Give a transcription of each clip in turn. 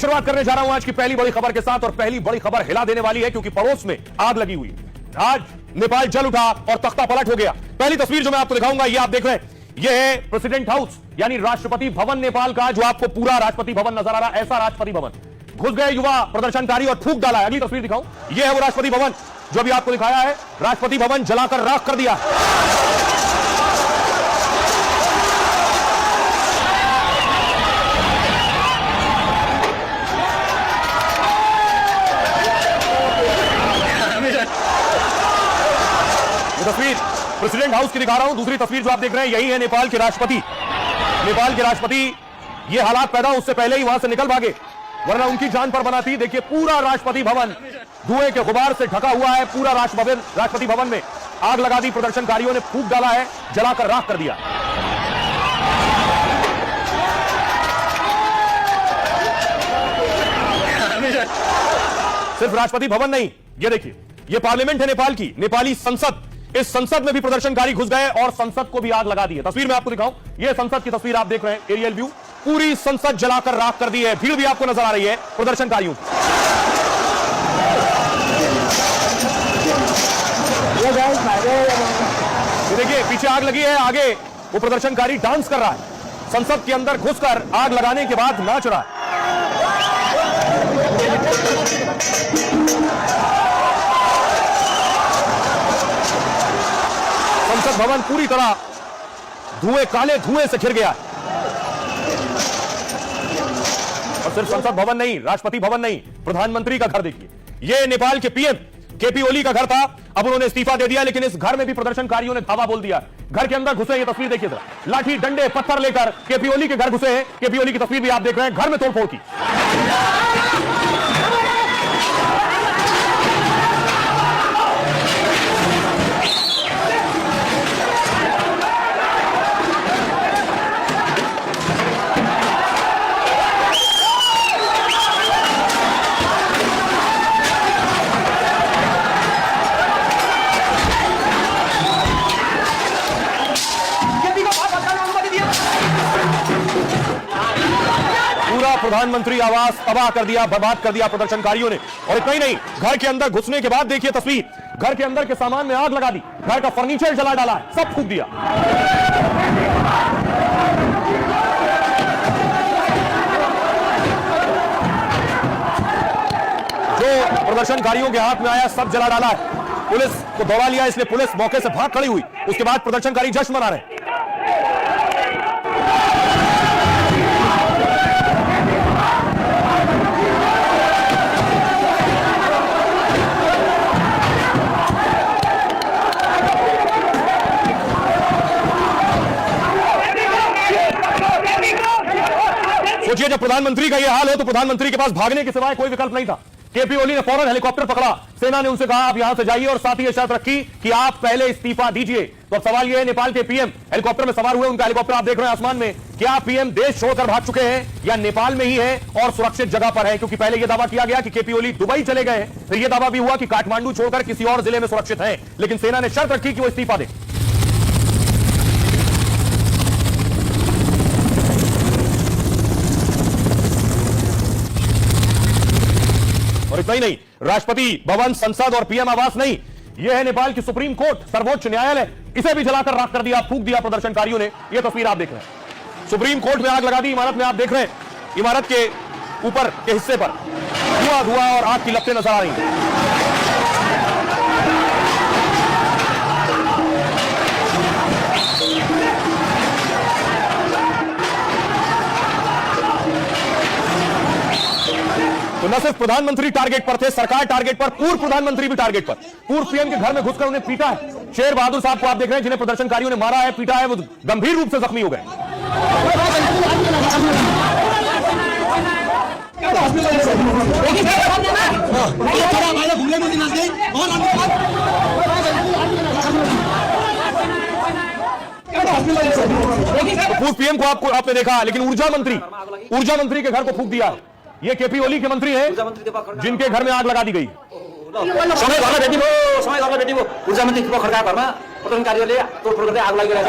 शुरुआत करने जा रहा हूं आज की पहली बड़ी खबर के साथ, और पहली बड़ी खबर हिला देने वाली है क्योंकि पड़ोस में आग लगी हुई। आज नेपाल जल उठा और तख्ता पलट हो गया। पहली तस्वीर जो मैं आपको दिखाऊंगा, ये आप देख रहे हैं, ये है प्रेसिडेंट हाउस यानी राष्ट्रपति भवन नेपाल का, जो आपको पूरा राष्ट्रपति भवन नजर आ रहा है, ऐसा राष्ट्रपति भवन। घुस गए युवा प्रदर्शनकारी और फूंक डाला है। अगली तस्वीर दिखाऊं, ये है वो राष्ट्रपति भवन जो अभी आपको दिखाया है। राष्ट्रपति भवन जलाकर राख कर दिया। तस्वीर प्रेसिडेंट हाउस की दिखा रहा हूं। दूसरी तस्वीर जो आप देख रहे हैं, यही है नेपाल के राष्ट्रपति। नेपाल के राष्ट्रपति, ये हालात पैदा उससे पहले ही वहां से निकल भागे, वरना उनकी जान पर बना थी। देखिए पूरा राष्ट्रपति भवन धुएं के गुबार से ढका हुआ है। पूरा राष्ट्रपति भवन में आग लगा दी। प्रदर्शनकारियों ने फूंक डाला है, जलाकर राख कर दिया। सिर्फ राष्ट्रपति भवन नहीं, ये देखिए, ये पार्लियामेंट है नेपाल की, नेपाली संसद। इस संसद में भी प्रदर्शनकारी घुस गए और संसद को भी आग लगा दी है। तस्वीर मैं आपको दिखाऊं, यह संसद की तस्वीर आप देख रहे हैं, एरियल व्यू। पूरी संसद जलाकर राख कर दी है। भीड़ भी आपको नजर आ रही है प्रदर्शनकारियों की। देखिए पीछे आग लगी है, आगे वो प्रदर्शनकारी डांस कर रहा है। संसद के अंदर घुसकर आग लगाने के बाद नाच रहा है। संसद भवन पूरी तरह धुएं, काले धुएं से घिर गया। और सिर्फ संसद भवन नहीं, राष्ट्रपति भवन नहीं, प्रधानमंत्री का घर देखिए। यह नेपाल के पीएम केपी ओली का घर था, अब उन्होंने इस्तीफा दे दिया, लेकिन इस घर में भी प्रदर्शनकारियों ने धावा बोल दिया। घर के अंदर घुसे, ये तस्वीर देखिए, लाठी डंडे पत्थर लेकर केपी ओली के घर घुसे हैं। केपी ओली की तस्वीर भी आप देख रहे हैं, घर में तोड़फोड़ की। प्रधानमंत्री आवास तबाह कर दिया, बर्बाद कर दिया प्रदर्शनकारियों ने। और इतना ही नहीं, घर के अंदर घुसने के बाद देखिए तस्वीर, घर के अंदर के सामान में आग लगा दी, घर का फर्नीचर जला डाला है, सब फूंक दिया। जो प्रदर्शनकारियों के हाथ में आया सब जला डाला है। पुलिस को दौड़ा लिया, इसलिए पुलिस मौके से भाग खड़ी हुई। उसके बाद प्रदर्शनकारी जश्न मना रहे। सोचिए, जब प्रधानमंत्री का यह हाल हो तो प्रधानमंत्री के पास भागने के सिवाय कोई विकल्प नहीं था। केपी ओली ने फौरन हेलीकॉप्टर पकड़ा, सेना ने उनसे कहा आप यहां से जाइए, और साथ ही यह शर्त रखी कि आप पहले इस्तीफा दीजिए। तो अब सवाल यह है, नेपाल के पीएम हेलीकॉप्टर में सवार हुए, उनका हेलीकॉप्टर आप देख रहे हैं आसमान में। क्या पीएम देश छोड़कर भाग चुके हैं या नेपाल में ही है और सुरक्षित जगह पर है? क्योंकि पहले यह दावा किया गया कि केपी ओली दुबई चले गए, फिर यह दावा भी हुआ कि काठमांडू छोड़कर किसी और जिले में सुरक्षित है, लेकिन सेना ने शर्त रखी कि वो इस्तीफा दे। और इतना ही नहीं, राष्ट्रपति भवन, संसद और पीएम आवास नहीं, यह है नेपाल की सुप्रीम कोर्ट, सर्वोच्च न्यायालय, इसे भी जलाकर राख कर दिया, फूंक दिया प्रदर्शनकारियों ने। यह तस्वीर आप देख रहे हैं, सुप्रीम कोर्ट में आग लगा दी। इमारत में आप देख रहे हैं, इमारत के ऊपर के हिस्से पर धुआं और आग की लपटें नजर आ रही हैं। तो न सिर्फ प्रधानमंत्री टारगेट पर थे, सरकार टारगेट पर, पूर्व प्रधानमंत्री भी टारगेट पर। पूर्व पीएम के घर में घुसकर उन्हें पीटा है। शेर बहादुर साहब को आप देख रहे हैं, जिन्हें प्रदर्शनकारियों ने मारा है, पीटा है, वो गंभीर रूप से जख्मी हो गए। पूर्व पीएम को आपने देखा, लेकिन ऊर्जा मंत्री के घर को फूंक दिया। ये केपी ओली के मंत्री हैं जिनके घर में आग लगा दी गई। समय घरमा भेटी भयो ऊर्जा मन्त्री खड्का घरमा प्रदर्शनकारीहरूले तोडफोड गर्दै आग लागिरहेछ।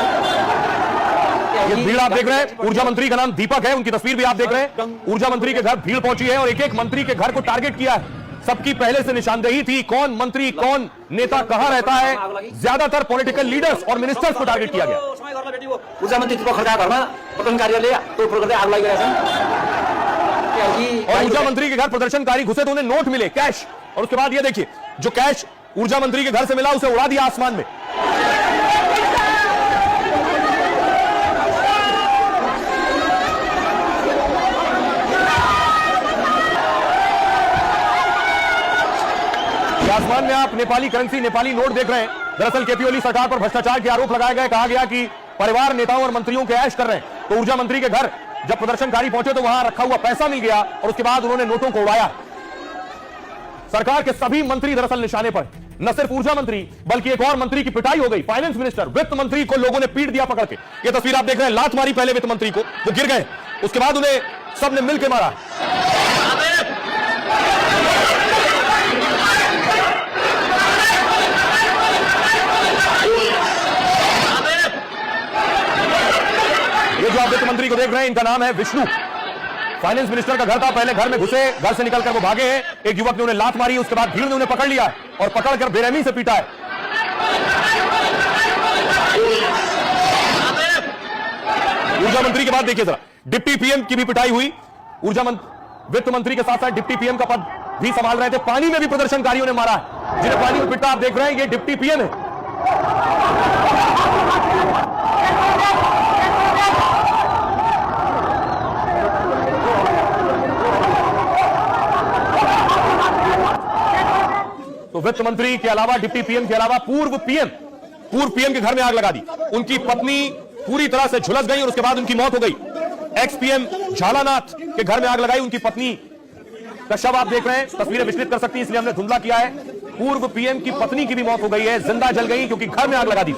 ये भीड़ आप देख रहे हैं, ऊर्जा मंत्री का नाम दीपक है, उनकी तस्वीर भी आप देख रहे हैं। ऊर्जा मंत्री के घर भीड़ पहुंची है और एक एक मंत्री के घर को टारगेट किया है। सबकी पहले से निशानदेही थी, कौन मंत्री कौन नेता कहां रहता है। ज्यादातर पॉलिटिकल लीडर्स और मिनिस्टर्स को टारगेट किया गया। ऊर्जा मंत्री दीपक खड्का घरमा प्रदर्शनकारीहरूले तोडफोड गर्दै आग लगाइरहेका छन्। और ऊर्जा मंत्री के घर प्रदर्शनकारी घुसे तो उन्हें नोट मिले, कैश, और उसके बाद ये देखिए जो कैश ऊर्जा मंत्री के घर से मिला उसे उड़ा दिया आसमान में। आसमान में आप नेपाली करेंसी, नेपाली नोट देख रहे हैं। दरअसल केपी ओली सरकार पर भ्रष्टाचार के आरोप लगाए गए। कहा गया कि परिवार नेताओं और मंत्रियों के ऐश कर रहे हैं। तो ऊर्जा मंत्री के घर जब प्रदर्शनकारी पहुंचे तो वहां रखा हुआ पैसा मिल गया और उसके बाद उन्होंने नोटों को उड़ाया। सरकार के सभी मंत्री दरअसल निशाने पर, न सिर्फ ऊर्जा मंत्री बल्कि एक और मंत्री की पिटाई हो गई। फाइनेंस मिनिस्टर, वित्त मंत्री को लोगों ने पीट दिया पकड़ के। यह तस्वीर आप देख रहे हैं, लात मारी पहले वित्त मंत्री को, वो गिर गए, उसके बाद उन्हें सबने मिलकर मारा। ये जो आप वित्त मंत्री को देख रहे हैं इनका नाम है विष्णु। फाइनेंस मिनिस्टर का घर था, पहले घर में घुसे, घर से निकलकर वो भागे हैं। एक युवक ने उन्हें लात मारी, उसके बाद भीड़ ने उन्हें पकड़ लिया और पकड़कर बेरहमी से पीटा है। ऊर्जा मंत्री के बाद देखिए जरा, डिप्टी पीएम की भी पिटाई हुई। वित्त मंत्री के साथ साथ डिप्टी पीएम का पद भी संभाल रहे थे। पानी में भी प्रदर्शनकारियों ने मारा है। जिन्हें पानी में पिटा आप देख रहे हैं, ये डिप्टी पीएम है। तो वित्त मंत्री के अलावा, डिप्टी पीएम के अलावा पूर्व पीएम के घर में आग लगा दी। उनकी पत्नी पूरी तरह से झुलस गई और उसके बाद उनकी मौत हो गई। एक्स पीएम झालानाथ के घर में आग लगाई, उनकी पत्नी का शव आप देख रहे हैं। तस्वीरें विचलित कर सकती हैं इसलिए हमने धुंधला किया है। पूर्व पीएम की पत्नी की भी मौत हो गई है, जिंदा जल गई क्योंकि घर में आग लगा दी।